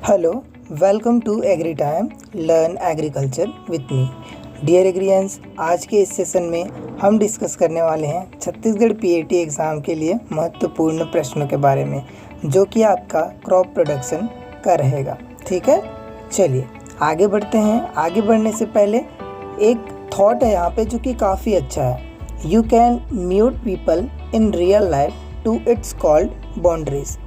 Hello, welcome to agri time learn agriculture with me. Dear agrians, आज के इस session में हम डिस्कस करने वाले हैं छत्तीसगढ़ पीएटी एग्ज़ाम के लिए महत्वपूर्ण प्रश्नों के बारे में, जो कि आपका क्रॉप प्रोडक्शन का रहेगा। ठीक है, चलिए आगे बढ़ते हैं। आगे बढ़ने से पहले एक थॉट है यहाँ पे जो कि काफ़ी अच्छा है। You can mute people in real life to it's called boundaries.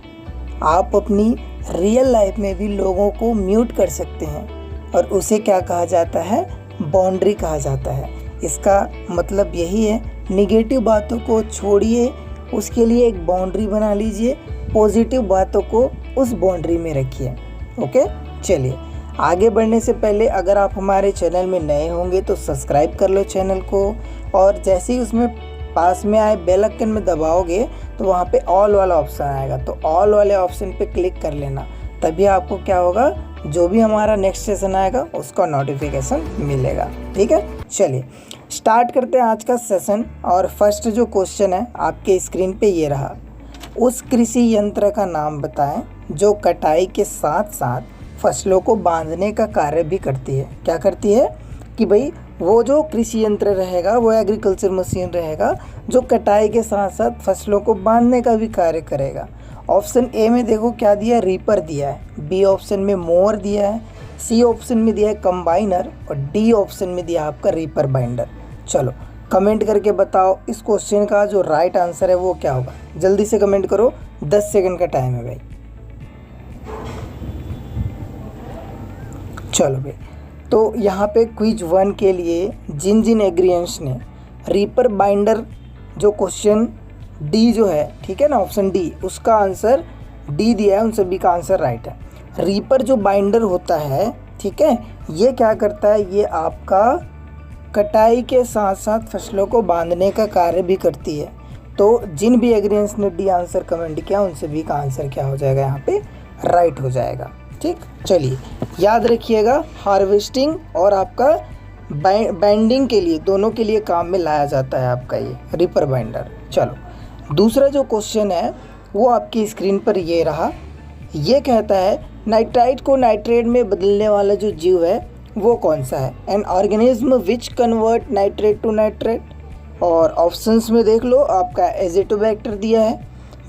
आप अपनी रियल लाइफ में भी लोगों को म्यूट कर सकते हैं और उसे क्या कहा जाता है? बाउंड्री कहा जाता है। इसका मतलब यही है, निगेटिव बातों को छोड़िए, उसके लिए एक बाउंड्री बना लीजिए, पॉजिटिव बातों को उस बाउंड्री में रखिए। ओके, चलिए आगे बढ़ने से पहले अगर आप हमारे चैनल में नए होंगे तो सब्सक्राइब कर लो चैनल को, और जैसे ही उसमें पास में आए बेल आइकन में दबाओगे तो वहाँ पे ऑल वाला ऑप्शन आएगा, तो ऑल वाले ऑप्शन पे क्लिक कर लेना। तभी आपको क्या होगा, जो भी हमारा नेक्स्ट सेशन आएगा उसका नोटिफिकेशन मिलेगा। ठीक है, चलिए स्टार्ट करते हैं आज का सेशन। और फर्स्ट जो क्वेश्चन है आपके स्क्रीन पे ये रहा। उस कृषि यंत्र का नाम बताएं जो कटाई के साथ साथ फसलों को बांधने का कार्य भी करती है। क्या करती है कि भाई वो जो कृषि यंत्र रहेगा, वो एग्रीकल्चर मशीन रहेगा जो कटाई के साथ साथ फसलों को बांधने का भी कार्य करेगा। ऑप्शन ए में देखो क्या दिया है, रीपर दिया है। बी ऑप्शन में मोअर दिया है। सी ऑप्शन में दिया है कंबाइनर, और डी ऑप्शन में दिया आपका रीपर बाइंडर। चलो कमेंट करके बताओ इस क्वेश्चन का जो राइट आंसर है वो क्या होगा। जल्दी से कमेंट करो, 10 सेकंड का टाइम है भाई। चलो भाई, तो यहाँ पे क्विज 1 के लिए जिन जिन एग्रियंस ने रीपर बाइंडर जो क्वेश्चन डी जो है, ठीक है ना, ऑप्शन डी, उसका आंसर डी दिया है, उन सभी का आंसर राइट है। रीपर जो बाइंडर होता है, ठीक है, ये क्या करता है, ये आपका कटाई के साथ साथ फसलों को बांधने का कार्य भी करती है। तो जिन भी एग्रियंस ने डी आंसर कमेंट किया उन सभी का आंसर क्या हो जाएगा, यहाँ पे राइट हो जाएगा। ठीक, चलिए याद रखिएगा, हार्वेस्टिंग और आपका बाइंडिंग के लिए, दोनों के लिए काम में लाया जाता है आपका ये रीपर बाइंडर। चलो दूसरा जो क्वेश्चन है वो आपकी स्क्रीन पर ये रहा। ये कहता है नाइट्राइट को नाइट्रेट में बदलने वाला जो जीव है वो कौन सा है? An organism which convert nitrate to nitrate. और ऑप्शंस में देख लो, आपका एजिटोबैक्टर दिया है,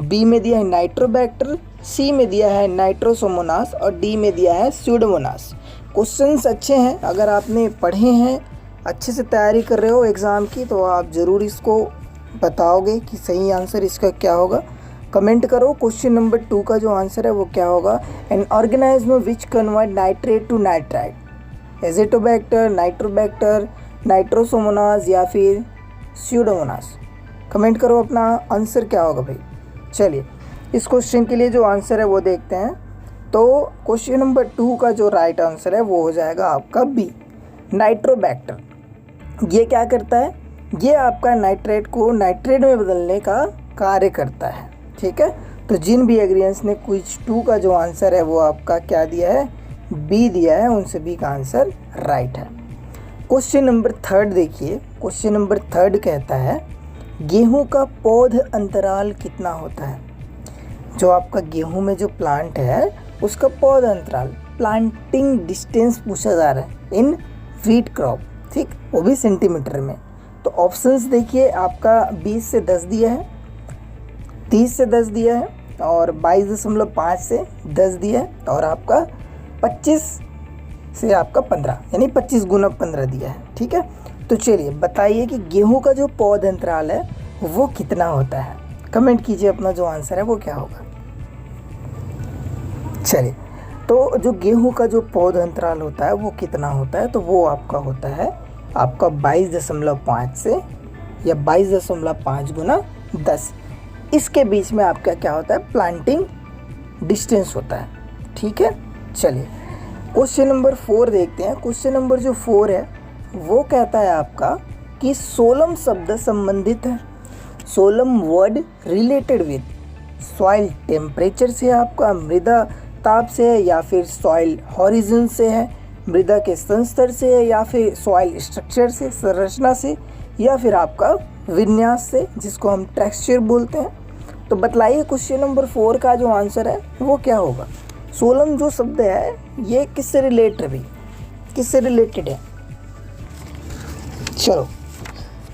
बी में दिया है नाइट्रोबैक्टर, सी में दिया है नाइट्रोसोमोनास, और डी में दिया है स्यूडोमोनास। क्वेश्चंस अच्छे हैं, अगर आपने पढ़े हैं, अच्छे से तैयारी कर रहे हो एग्ज़ाम की, तो आप ज़रूर इसको बताओगे कि सही आंसर इसका क्या होगा। कमेंट करो क्वेश्चन नंबर 2 का जो आंसर है वो क्या होगा। An organism which convert nitrate to nitrite, Azotobacter, Nitrobacter, Nitrosomonas या फिर स्यूडोमोनास। कमेंट करो अपना आंसर क्या होगा भाई। चलिए इस क्वेश्चन के लिए जो आंसर है वो देखते हैं। तो क्वेश्चन नंबर 2 का जो राइट आंसर है वो हो जाएगा आपका बी, नाइट्रोबैक्टर। ये क्या करता है, ये आपका नाइट्रेट को नाइट्रेट में बदलने का कार्य करता है। ठीक है, तो जिन भी एग्रियंस ने क्विज 2 का जो आंसर है वो आपका क्या दिया है, बी दिया है, उन सभी का आंसर राइट है। क्वेश्चन नंबर 3 देखिए। क्वेश्चन नंबर 3 कहता है गेहूं का पौध अंतराल कितना होता है? जो आपका गेहूं में जो प्लांट है उसका पौध अंतराल, प्लांटिंग डिस्टेंस पूछा जा रहा है इन व्हीट क्रॉप, ठीक, वो भी सेंटीमीटर में। तो ऑप्शंस देखिए, आपका 20 से 10 दिया है, 30 से 10 दिया है, और 22.5 से 10 दिया है, और आपका 25 से आपका 15, यानी 25 गुना 15 दिया है। ठीक है, तो चलिए बताइए कि गेहूं का जो पौध अंतराल है वो कितना होता है। कमेंट कीजिए अपना जो आंसर है वो क्या होगा। चलिए, तो जो गेहूं का जो पौध अंतराल होता है वो कितना होता है, तो वो आपका होता है आपका 22.5 से या 22.5 गुना 10। इसके बीच में आपका क्या होता है, प्लांटिंग डिस्टेंस होता है। ठीक है, चलिए क्वेश्चन नंबर 4 देखते हैं। क्वेश्चन नंबर जो 4 है वो कहता है आपका कि सोलम शब्द संबंधित है, solum word related with soil temperature से, आपका मृदा ताप से है, या फिर सॉइल हॉरिजन से है, मृदा के संस्तर से है, या फिर सॉइल स्ट्रक्चर से, संरचना से, या फिर आपका विन्यास से, जिसको हम टेक्सचर बोलते हैं। तो बतलाइए क्वेश्चन नंबर 4 का जो आंसर है वो क्या होगा। सोलम जो शब्द है ये किससे रिलेट है भाई, किससे रिलेटेड है? चलो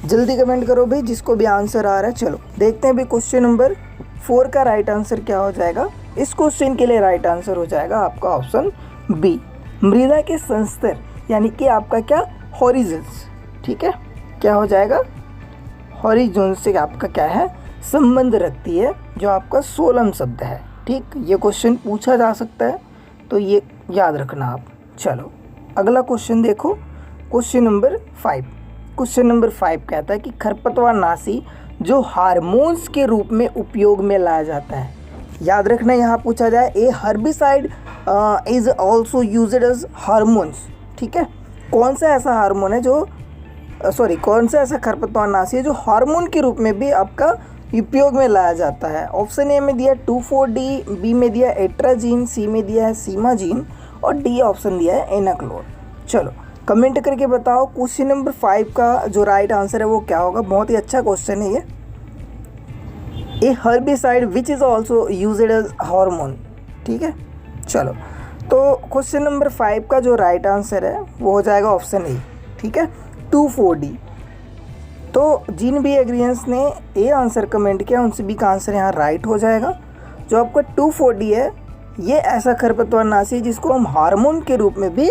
जल्दी कमेंट करो भाई जिसको भी आंसर आ रहा है। चलो देखते हैं भाई क्वेश्चन नंबर 4 का राइट आंसर क्या हो जाएगा। इस क्वेश्चन के लिए राइट आंसर हो जाएगा आपका ऑप्शन बी, मृदा के संस्तर यानी कि आपका क्या, हॉरिजन्स। ठीक है, क्या हो जाएगा, हॉरिजॉन से आपका क्या है, संबंध रखती है, जो आपका सोलम शब्द है। ठीक, ये क्वेश्चन पूछा जा सकता है तो ये याद रखना आप। चलो अगला क्वेश्चन देखो, क्वेश्चन नंबर 5। क्वेश्चन नंबर 5 कहता है कि खरपतवारनाशी जो हार्मोन्स के रूप में उपयोग में लाया जाता है। याद रखना यहाँ पूछा जाए a herbicide is also used as hormones. ठीक है, कौन सा ऐसा हार्मोन है जो कौन सा ऐसा खरपतवारनाशी है जो हार्मोन के रूप में भी आपका उपयोग में लाया जाता है। ऑप्शन ए में दिया 2,4-D, बी में दिया एट्राजीन, सी में दिया है सीमाजीन और डी ऑप्शन दिया है एनाक्लोर। चलो कमेंट करके बताओ क्वेश्चन नंबर 5 का जो राइट आंसर है वो क्या होगा। बहुत ही अच्छा क्वेश्चन है ये। A herbicide which is also used as hormone. ठीक है, चलो तो क्वेश्चन नंबर 5 का जो राइट आंसर है वो हो जाएगा ऑप्शन ए। ठीक है, 2,4-D। तो जिन भी एग्रीएंट्स ने ए आंसर कमेंट किया उन सभी का आंसर यहाँ राइट हो जाएगा। जो आपका 2,4-D है ये ऐसा खरपतवारनाशी है जिसको हम हार्मोन के रूप में भी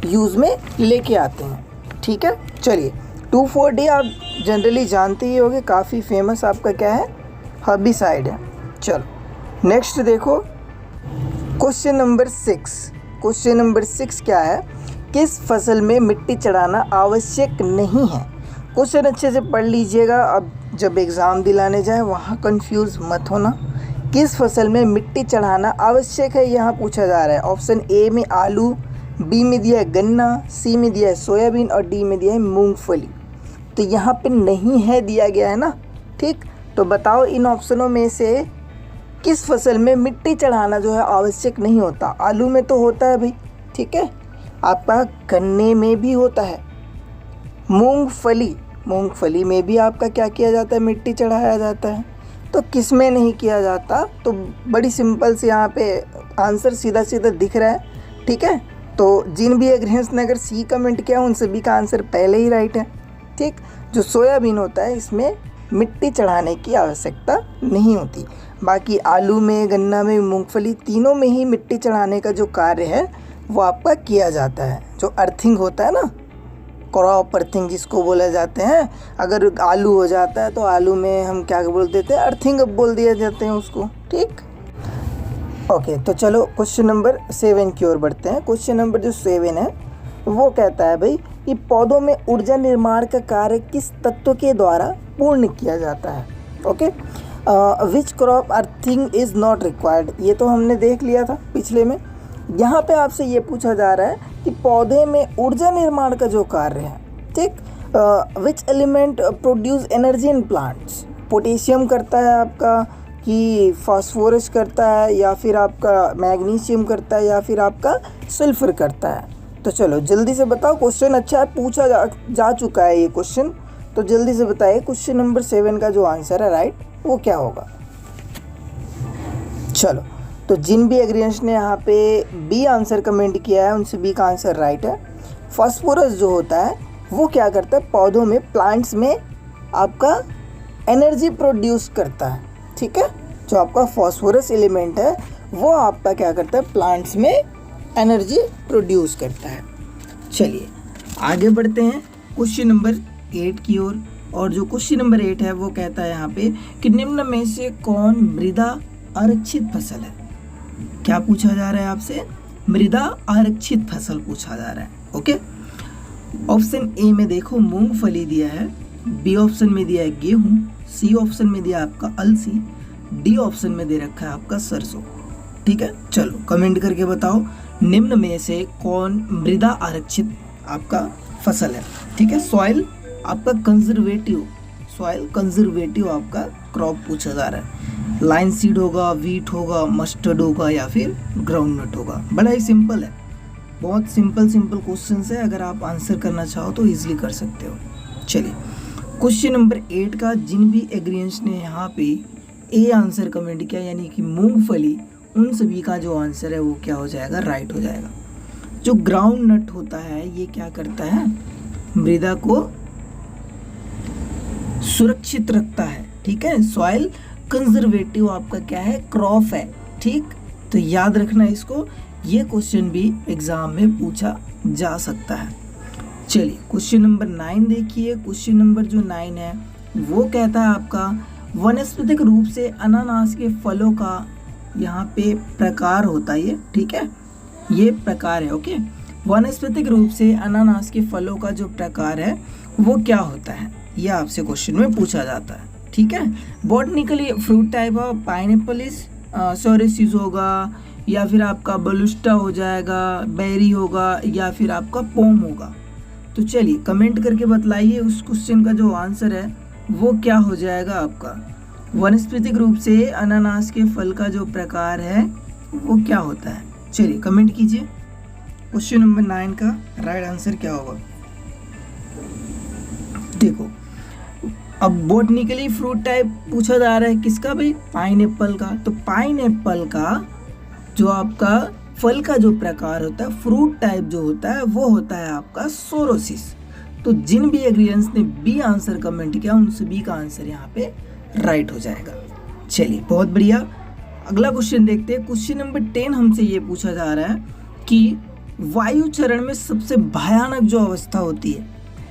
यूज़ में लेके आते हैं। ठीक है, चलिए 2,4-D आप जनरली जानते ही होंगे, काफ़ी फेमस आपका क्या है, हर्बिसाइड है। चलो नेक्स्ट देखो क्वेश्चन नंबर 6। क्वेश्चन नंबर 6 क्या है, किस फसल में मिट्टी चढ़ाना आवश्यक नहीं है। क्वेश्चन अच्छे से पढ़ लीजिएगा, अब जब एग्ज़ाम दिलाने जाए वहाँ कंफ्यूज मत होना। किस फसल में मिट्टी चढ़ाना आवश्यक है यहाँ पूछा जा रहा है। ऑप्शन ए में आलू, बी में दिया है गन्ना, सी में दिया है सोयाबीन और डी में दिया है मूंगफली। तो यहाँ पे नहीं है दिया गया है ना। ठीक, तो बताओ इन ऑप्शनों में से किस फसल में मिट्टी चढ़ाना जो है आवश्यक नहीं होता। आलू में तो होता है भाई, ठीक है, आपका गन्ने में भी होता है, मूंगफली में भी आपका क्या किया जाता है, मिट्टी चढ़ाया जाता है। तो किस में नहीं किया जाता, तो बड़ी सिंपल से यहाँ पे आंसर सीधा सीधा दिख रहा है। ठीक है, तो जिन भी एग्रीएंट्स ने अगर सी कमेंट किया उन सभी का आंसर पहले ही राइट है। ठीक, जो सोयाबीन होता है इसमें मिट्टी चढ़ाने की आवश्यकता नहीं होती। बाकी आलू में, गन्ना में, मूंगफली तीनों में ही मिट्टी चढ़ाने का जो कार्य है वो आपका किया जाता है। जो अर्थिंग होता है ना, क्रॉप अर्थिंग जिसको बोला जाते हैं, अगर आलू हो जाता है तो आलू में हम क्या बोल देते हैं, अर्थिंग बोल दिया जाते हैं उसको। ठीक, ओके, तो चलो क्वेश्चन नंबर 7 की ओर बढ़ते हैं। क्वेश्चन नंबर जो 7 है वो कहता है भाई कि पौधों में ऊर्जा निर्माण का कार्य किस तत्व के द्वारा पूर्ण किया जाता है। Okay, which crop earthing is not required, ये तो हमने देख लिया था पिछले में। यहाँ पे आपसे ये पूछा जा रहा है कि पौधे में ऊर्जा निर्माण का जो कार्य है, ठीक, which element produce energy in plants. Potassium करता है आपका, कि फास्फोरस करता है, या फिर आपका मैग्नीशियम करता है, या फिर आपका सल्फर करता है। तो चलो जल्दी से बताओ, क्वेश्चन अच्छा है, पूछा जा चुका है ये क्वेश्चन, तो जल्दी से बताइए क्वेश्चन नंबर 7 का जो आंसर है राइट वो क्या होगा। चलो, तो जिन भी एग्रीएंट्स ने यहाँ पे बी आंसर कमेंट किया है उन सभी का आंसर राइट है। फास्फोरस जो होता है वो क्या करता है, पौधों में, प्लांट्स में आपका एनर्जी प्रोड्यूस करता है। ठीक है, जो आपका फास्फोरस एलिमेंट है वो आपका क्या करता है, प्लांट्स में एनर्जी प्रोड्यूस करता है। चलिए आगे बढ़ते हैं क्वेश्चन नंबर 8 की ओर। और जो क्वेश्चन नंबर 8 है वो कहता है यहाँ पे कि निम्न में से कौन मृदा आरक्षित फसल है। क्या पूछा जा रहा है आपसे, मृदा आरक्षित फसल पूछा जा रहा है। ओके, ऑप्शन ए में देखो मूंगफली दिया है, बी ऑप्शन में दिया है गेहूं, सी ऑप्शन में दिया आपका अलसी, डी ऑप्शन में दे रखा है आपका सरसों। ठीक है, चलो कमेंट करके बताओ निम्न में से कौन मृदा आरक्षित आपका फसल है। ठीक है, सॉइल कंजर्वेटिव आपका क्रॉप पूछा जा रहा है। लाइन सीड होगा, वीट होगा, मस्टर्ड होगा या फिर ग्राउंडनट होगा। बड़ा ही सिंपल है, बहुत सिंपल क्वेश्चन है, अगर आप आंसर करना चाहो तो इजीली कर सकते हो। चलिए क्वेश्चन नंबर 8 का जिन भी एग्रीएंट्स ने यहाँ पे ए आंसर कमेंट किया यानी कि मूंगफली, उन सभी का जो आंसर है वो क्या हो जाएगा, राइट हो जाएगा। जो ग्राउंड नट होता है ये क्या करता है, मृदा को सुरक्षित रखता है, ठीक है। सॉइल कंजर्वेटिव आपका क्या है, क्रॉप है, ठीक। तो याद रखना इसको, ये क्वेश्चन भी एग्जाम में पूछा जा सकता है। चलिए क्वेश्चन नंबर 9 देखिए। क्वेश्चन नंबर जो 9 है वो कहता है आपका वनस्पतिक रूप से अनानास के फलों का यहाँ पे प्रकार होता है ये, ठीक है, ये प्रकार है, ओके। वनस्पतिक रूप से अनानास के फलों का जो प्रकार है वो क्या होता है, ये आपसे क्वेश्चन में पूछा जाता है, ठीक है। Botanically fruit type of pineapple psoriasis होगा, या फिर आपका बलुस्टा हो जाएगा, बेरी होगा, या फिर आपका पोम होगा। तो चलिए कमेंट करके बतलाइए उस क्वेश्चन का जो आंसर है वो क्या हो जाएगा आपका। वनस्पतिक रूप से अनानास के फल का जो प्रकार है वो क्या होता है, चलिए कमेंट कीजिए। क्वेश्चन नंबर 9 का राइट आंसर क्या होगा। देखो अब बॉटनिकली फ्रूट टाइप पूछा जा रहा है किसका भाई, पाइनएप्पल का। तो पाइनएप्पल का जो आपका फल का जो प्रकार होता है, फ्रूट टाइप जो होता है वो होता है आपका सोरोसिस। तो जिन भी एग्रीडिएंट्स ने बी आंसर कमेंट किया उन सभी का आंसर यहाँ पे राइट हो जाएगा। चलिए बहुत बढ़िया, अगला क्वेश्चन देखते हैं। क्वेश्चन नंबर 10 हमसे ये पूछा जा रहा है कि वायु चरण में सबसे भयानक जो अवस्था होती है,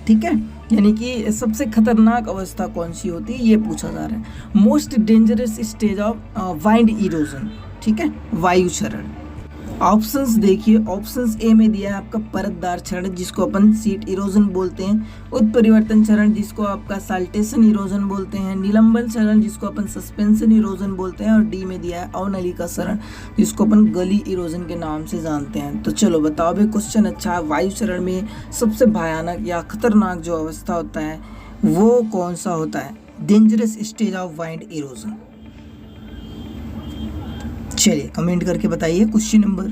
ठीक है, यानी कि सबसे खतरनाक अवस्था कौन सी होती है ये पूछा जा रहा है। Most dangerous stage of wind erosion, ठीक है, वायु चरण। ऑप्शंस देखिए, ऑप्शंस ए में दिया है आपका परतदार चरण जिसको अपन सीट इरोजन बोलते हैं, उत्परिवर्तन चरण जिसको आपका साल्टेशन इरोजन बोलते हैं, निलंबन चरण जिसको अपन सस्पेंशन इरोजन बोलते हैं, और डी में दिया है अवनलिका चरण जिसको अपन गली इरोजन के नाम से जानते हैं। तो चलो बताओ भाई, क्वेश्चन अच्छा है, वायु चरण में सबसे भयानक या खतरनाक जो अवस्था होता है वो कौन सा होता है, dangerous stage of wind erosion. चलिए कमेंट करके बताइए क्वेश्चन नंबर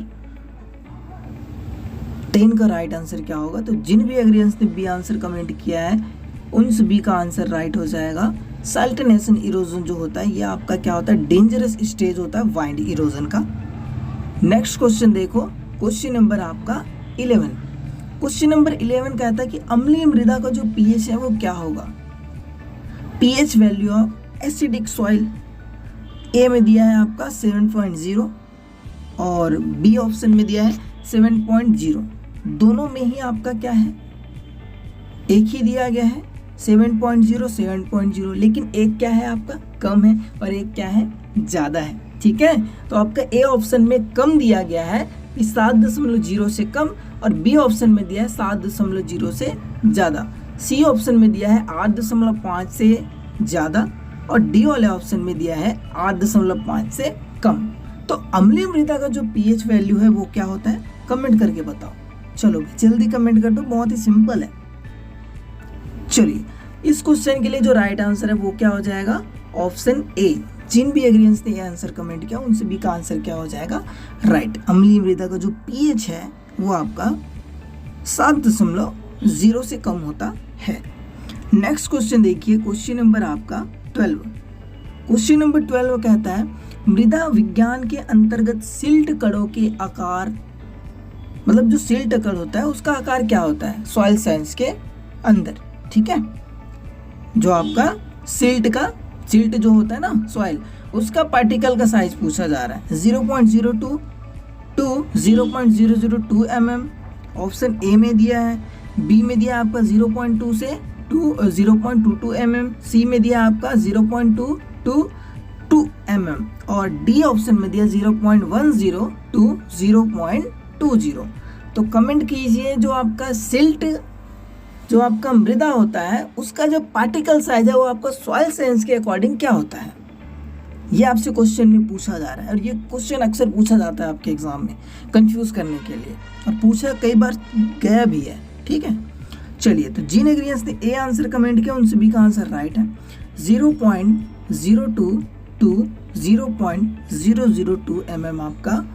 10 का राइट आंसर क्या होगा। तो जिन भी एग्रीडिएंट्स ने बी आंसर कमेंट किया है उन सभी का आंसर राइट हो जाएगा। साल्टेनेशन इरोजन जो होता है ये आपका क्या होता है, डेंजरस स्टेज होता है वाइंड इरोजन का। नेक्स्ट क्वेश्चन देखो, क्वेश्चन नंबर आपका 11। क्वेश्चन नंबर 11 कहता है कि अम्लीय मृदा का जो पीएच है वो क्या होगा। PH value of acidic soil, A में दिया है आपका 7.0 और बी ऑप्शन में दिया है 7.0। दोनों में ही आपका क्या है, एक ही दिया गया है 7.0 7.0, लेकिन एक क्या है आपका कम है और एक क्या है ज़्यादा है, ठीक है। तो आपका ए ऑप्शन में कम दिया गया है 7.0 से कम, और बी ऑप्शन में दिया है 7.0 से ज़्यादा, सी ऑप्शन में दिया है 8.5 से ज़्यादा, और डी वाले ऑप्शन में दिया है 8.5 से कम। तो अम्लीय मृदा का जो पीएच वैल्यू है वो क्या होता है, कमेंट करके बताओ। चलो जल्दी कमेंट कर दो, बहुत ही सिंपल है। चलिए इस क्वेश्चन के लिए जो राइट आंसर है वो क्या हो जाएगा, ऑप्शन ए। जिन भी एग्रीडिएंट्स ने ये आंसर कमेंट किया उन सभी का आंसर क्या हो जाएगा, राइट। अम्लीय मृदा का जो पीएच है वो आपका 7.0 से कम होता है। नेक्स्ट क्वेश्चन देखिए, क्वेश्चन नंबर आपका 12। क्वेश्चन नंबर 12 कहता है मृदा विज्ञान के अंतर्गत सिल्ट कणों के आकार, मतलब जो सिल्ट कण होता है उसका आकार क्या होता है सॉइल साइंस के अंदर, ठीक है। जो आपका सिल्ट जो होता है ना सॉइल, उसका पार्टिकल का साइज पूछा जा रहा है 0.02 टू 0.002 mm। ऑप्शन ए में दिया है, बी में दिया आपका 0.2 से 0.22 mm, सी में दिया आपका 0.2 mm, और डी ऑप्शन में दिया 0.10 टू 0.20। तो कमेंट कीजिए जो आपका सिल्ट, जो आपका मृदा होता है उसका जो पार्टिकल साइज है वो आपका सॉइल साइंस के अकॉर्डिंग क्या होता है। ये आपसे क्वेश्चन में पूछा जा रहा है, और ये क्वेश्चन अक्सर पूछा जाता है आपके एग्जाम में कंफ्यूज करने के लिए, और पूछा कई बार गया भी है, ठीक है। चलिए तो जिन एग्रीडिएंट्स ने ए आंसर कमेंट किया उन सभी का आंसर राइट है। 0.02 टू 0.002 mm आपका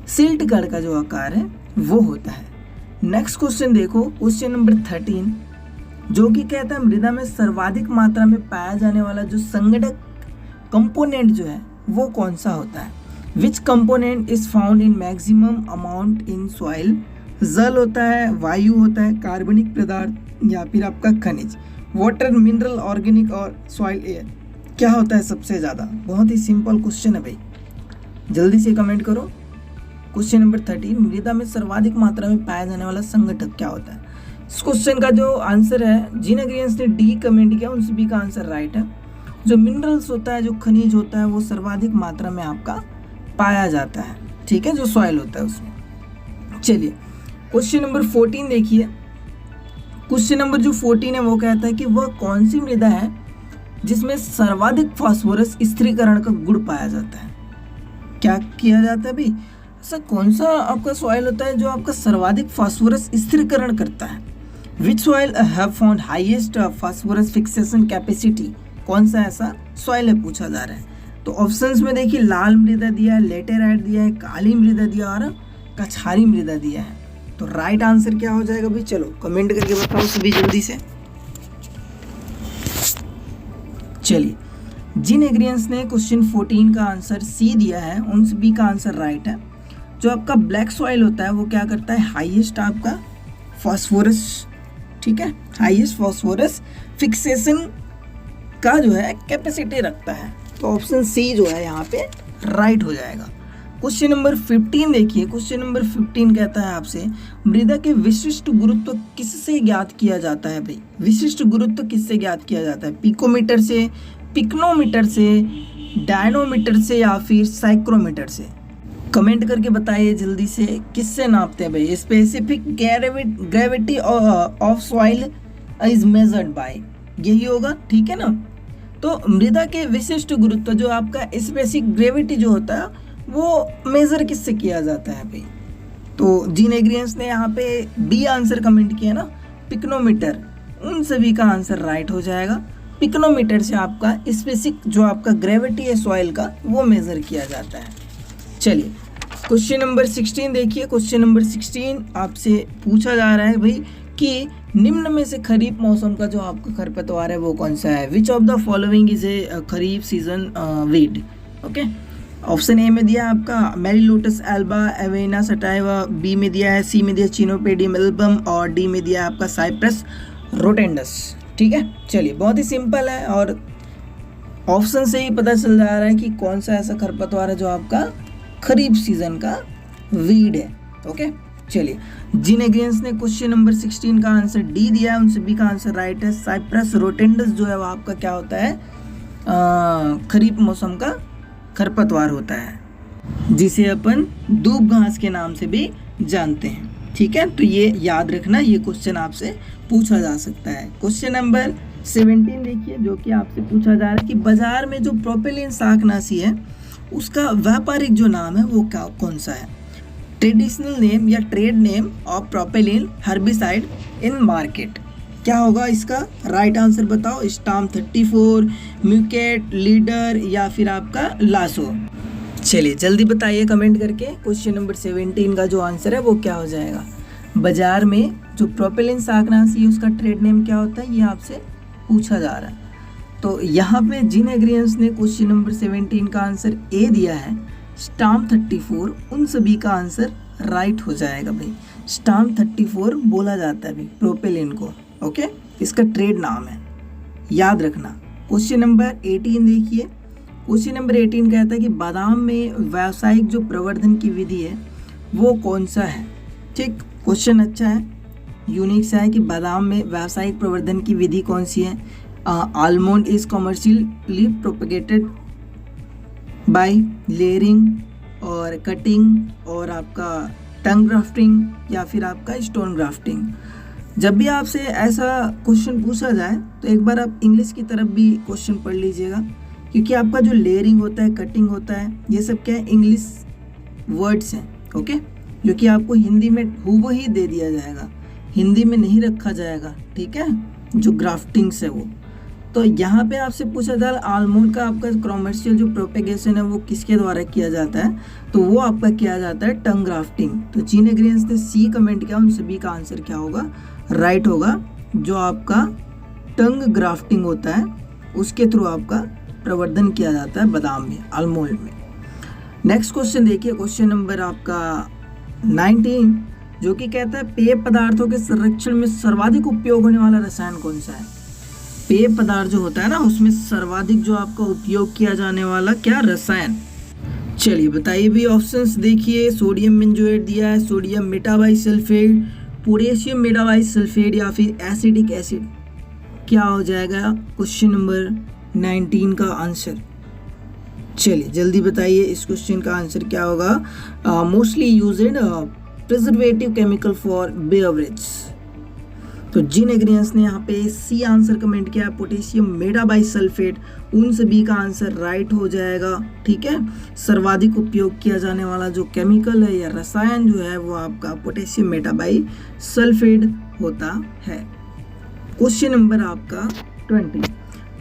सिल्ट कण का जो आकार है वो होता है। नेक्स्ट क्वेश्चन देखो, क्वेश्चन नंबर 13, जो कि कहता है मृदा में सर्वाधिक मात्रा में पाया जाने वाला जो संगठक कंपोनेंट जो है वो कौन सा होता है। विच component is found in maximum amount in soil. जल होता है, वायु होता है, कार्बनिक पदार्थ या फिर आपका खनिज, वाटर, मिनरल, ऑर्गेनिक और सॉइल एयर, क्या होता है सबसे ज़्यादा। बहुत ही सिंपल क्वेश्चन है भाई, जल्दी से कमेंट करो। क्वेश्चन नंबर 13, मृदा में सर्वाधिक मात्रा में पाया जाने वाला संगठक क्या होता है। इस क्वेश्चन का जो आंसर है, जिन एग्रीएंट्स ने डी कमेंट किया उन सभी का आंसर राइट है। जो मिनरल्स होता है, जो खनिज होता है, वो सर्वाधिक मात्रा में आपका पाया जाता है, ठीक है, जो सॉइल होता है उसमें। चलिए क्वेश्चन नंबर 14 देखिए। क्वेश्चन नंबर जो 14 है वो कहता है कि वह कौन सी मृदा है जिसमें सर्वाधिक फास्फोरस स्थिरीकरण का गुण पाया जाता है। क्या किया जाता है भाई, ऐसा कौन सा आपका सॉइल होता है जो आपका सर्वाधिक फास्फोरस स्थिरीकरण करता है। विच soil have found highest phosphorus fixation capacity, कौन सा ऐसा सॉइल है पूछा जा रहा है। तो ऑप्शंस में देखिए, लाल मृदा दिया है, लेटेराइट दिया है, काली मृदा दिया और कछारी मृदा दिया है। तो राइट आंसर क्या हो जाएगा भाई, चलो कमेंट करके बताओ सभी जल्दी से। चलिए, जिन एग्रीएंट्स ने क्वेश्चन 14 का आंसर सी दिया है उन सभी का आंसर राइट है। जो आपका ब्लैक सॉइल होता है वो क्या करता है, हाईएस्ट आपका फास्फोरस, ठीक है, हाईएस्ट फास्फोरस फिक्सेशन का जो है कैपेसिटी रखता है। तो ऑप्शन सी जो है यहाँ पे राइट हो जाएगा। क्वेश्चन नंबर 15 देखिए। क्वेश्चन नंबर 15 कहता है आपसे, मृदा के विशिष्ट गुरुत्व किससे ज्ञात किया जाता है भाई। विशिष्ट गुरुत्व किससे ज्ञात किया जाता है, पिकोमीटर से, पिक्नोमीटर से, डायनोमीटर से या फिर साइक्रोमीटर से। कमेंट करके बताइए जल्दी से, किससे नापते हैं भाई। Specific gravity of soil is measured by, यही होगा, ठीक है ना। तो मृदा के विशिष्ट गुरुत्व, जो आपका स्पेसिफिक ग्रेविटी जो होता है वो मेजर किससे किया जाता है भाई। तो जिन एग्रीएंट्स ने यहाँ पे बी आंसर कमेंट किया ना, पिक्नोमीटर, उन सभी का आंसर राइट हो जाएगा। पिक्नोमीटर से आपका स्पेसिफिक जो आपका ग्रेविटी है सॉइल का वो मेजर किया जाता है। चलिए क्वेश्चन नंबर 16 देखिए। क्वेश्चन नंबर 16 आपसे पूछा जा रहा है भाई कि निम्न में से खरीफ मौसम का जो आपका खरपतवार है वो कौन सा है। Which of the following is a kharif season weed. Okay, option A में दिया है आपका मेरीलोटस एल्बा एवेना सटाइवा, बी में दिया है, सी में दिया चिनोपेडियम एल्बम और डी में दिया है आपका साइप्रस रोटेंडस, ठीक है। चलिए बहुत ही सिंपल है और ऑप्शन से ही पता चल जा रहा है कि कौन सा ऐसा खरपतवार है जो आपका खरीफ सीजन का वीड है। ओके, चलिए जिन एग्रीएंट्स ने क्वेश्चन नंबर 16 का आंसर डी दिया है उन सभी का आंसर राइट है। साइप्रस रोटेंडस जो है वो आपका क्या होता है, खरीफ मौसम का खरपतवार होता है, जिसे अपन दूब घास के नाम से भी जानते हैं, ठीक है। तो ये याद रखना, ये क्वेश्चन आपसे पूछा जा सकता है। क्वेश्चन नंबर 17 देखिए, जो कि आपसे पूछा जा रहा है कि बाजार में जो प्रोपेलिन शाकनाशी है उसका व्यापारिक जो नाम है वो क्या, कौन सा है। ट्रेडिशनल नेम या trade name of propylene herbicide in market, क्या होगा इसका राइट आंसर बताओ। स्टाम 34, म्यूकेट, लीडर या फिर आपका लासो। चलिए जल्दी बताइए कमेंट करके। क्वेश्चन नंबर 17 का जो आंसर है वो क्या हो जाएगा। बाजार में जो प्रोपेलिन शाकनाशी है उसका ट्रेड नेम क्या होता है, ये आपसे पूछा जा रहा है। तो यहाँ पे जिन एग्रीएंट्स ने क्वेश्चन नंबर 17 का आंसर ए दिया है, स्टाम 34, उन सभी का आंसर राइट हो जाएगा भाई। स्टाम 34 बोला जाता है भाई प्रोपेलिन को, ओके, इसका ट्रेड नाम है, याद रखना। क्वेश्चन नंबर 18 देखिए। क्वेश्चन नंबर 18 कहता है कि बादाम में व्यावसायिक जो प्रवर्धन की विधि है वो कौन सा है, ठीक। क्वेश्चन अच्छा है, यूनिक सा है कि बादाम में व्यावसायिक प्रवर्धन की विधि कौन सी है। Almond is commercially propagated by layering और कटिंग और आपका टंग ग्राफ्टिंग या फिर आपका स्टोन ग्राफ्टिंग। जब भी आपसे ऐसा क्वेश्चन पूछा जाए तो एक बार आप इंग्लिश की तरफ भी क्वेश्चन पढ़ लीजिएगा, क्योंकि आपका जो लेयरिंग होता है, कटिंग होता है, ये सब क्या है, इंग्लिश वर्ड्स हैं, ओके, जो कि आपको हिंदी में हूबहू दे दिया जाएगा, हिंदी में नहीं रखा जाएगा, ठीक है, जो ग्राफ्टिंग्स है वो। तो यहाँ पे आपसे पूछा जाए आलमंड का आपका कमर्शियल जो प्रोपेगेशन है वो किसके द्वारा किया जाता है, तो वो आपका किया जाता है टंग ग्राफ्टिंग। तो जिन एग्रीएंट्स ने सी कमेंट किया उन सभी का आंसर क्या होगा, राइट होगा। जो आपका टंग ग्राफ्टिंग होता है उसके थ्रू आपका प्रवर्धन किया जाता है बादाम में, आलमंड में। नेक्स्ट क्वेश्चन देखिए, क्वेश्चन नंबर आपका 19, जो कि कहता है पेय पदार्थों के संरक्षण में सर्वाधिक उपयोग होने वाला रसायन कौन सा है। पेय पदार्थ जो होता है ना, उसमें सर्वाधिक जो आपका उपयोग किया जाने वाला क्या रसायन। चलिए बताइए भी, ऑप्शंस देखिए, सोडियम बेंजोएट दिया है, सोडियम मेटाबाइसल्फेट, पोटेशियम मेटाबाइसल्फेट या फिर एसिडिक एसिड। क्या हो जाएगा क्वेश्चन नंबर 19 का आंसर। चलिए जल्दी बताइए, इस क्वेश्चन का आंसर क्या होगा। Mostly used preservative chemical for beverage. तो जिन एग्रीडिएंट्स ने यहाँ पे सी आंसर कमेंट किया है, पोटेशियम मेटाबाइसल्फेट, उन सभी का आंसर राइट हो जाएगा। ठीक है, सर्वाधिक उपयोग किया जाने वाला जो केमिकल है या रसायन जो है वो आपका पोटेशियम मेटाबाइसल्फेट होता है। क्वेश्चन नंबर आपका 20,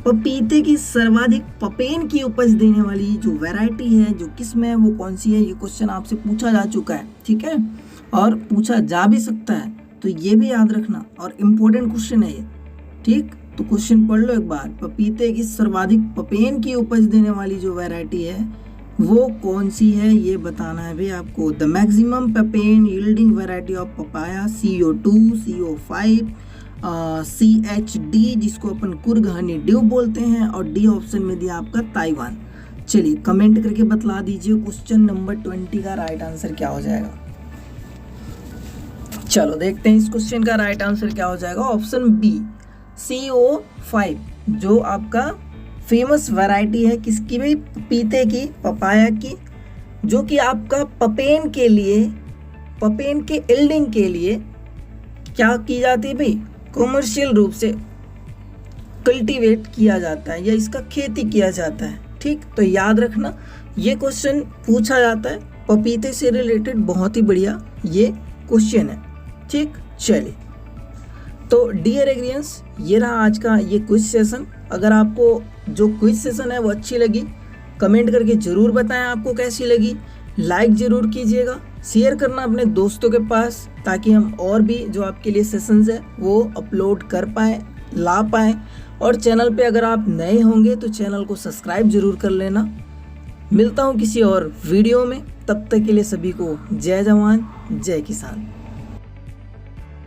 पपीते की सर्वाधिक पपेन की उपज देने वाली जो वैरायटी है, जो किस्म है, वो कौन सी है। ये क्वेश्चन आपसे पूछा जा चुका है, ठीक है, और पूछा जा भी सकता है, तो ये भी याद रखना, और इम्पोर्टेंट क्वेश्चन है ये। ठीक, तो क्वेश्चन पढ़ लो एक बार, पपीते की सर्वाधिक पपेन की उपज देने वाली जो वैरायटी है वो कौन सी है, ये बताना है भाई आपको। The maximum papain yielding variety of papaya, CO2, CO5, CHD, जिसको अपन कुर्ग हनी ड्यू बोलते हैं, और डी ऑप्शन में दिया आपका ताइवान। चलिए कमेंट करके बतला दीजिए क्वेश्चन नंबर 20 का राइट आंसर क्या हो जाएगा। चलो देखते हैं इस क्वेश्चन का राइट आंसर क्या हो जाएगा। ऑप्शन बी, CO5, जो आपका फेमस वैरायटी है किसकी भाई, पपीते की, पपाया की, जो कि आपका पपेन के लिए, पपेन के यील्डिंग के लिए क्या की जाती है भाई, कॉमर्शियल रूप से कल्टीवेट किया जाता है या इसका खेती किया जाता है। ठीक, तो याद रखना ये क्वेश्चन पूछा जाता है, पपीते से रिलेटेड बहुत ही बढ़िया ये क्वेश्चन है। ठीक, चलिए तो डियर एग्रीएंट्स, ये रहा आज का ये क्विज सेशन। अगर आपको जो क्विज सेशन है वो अच्छी लगी, कमेंट करके ज़रूर बताएं आपको कैसी लगी। लाइक ज़रूर कीजिएगा, शेयर करना अपने दोस्तों के पास, ताकि हम और भी जो आपके लिए सेशंस है वो अपलोड कर पाएँ, ला पाएँ। और चैनल पे अगर आप नए होंगे तो चैनल को सब्सक्राइब ज़रूर कर लेना। मिलता हूँ किसी और वीडियो में, तब तक के लिए सभी को जय जवान जय किसान।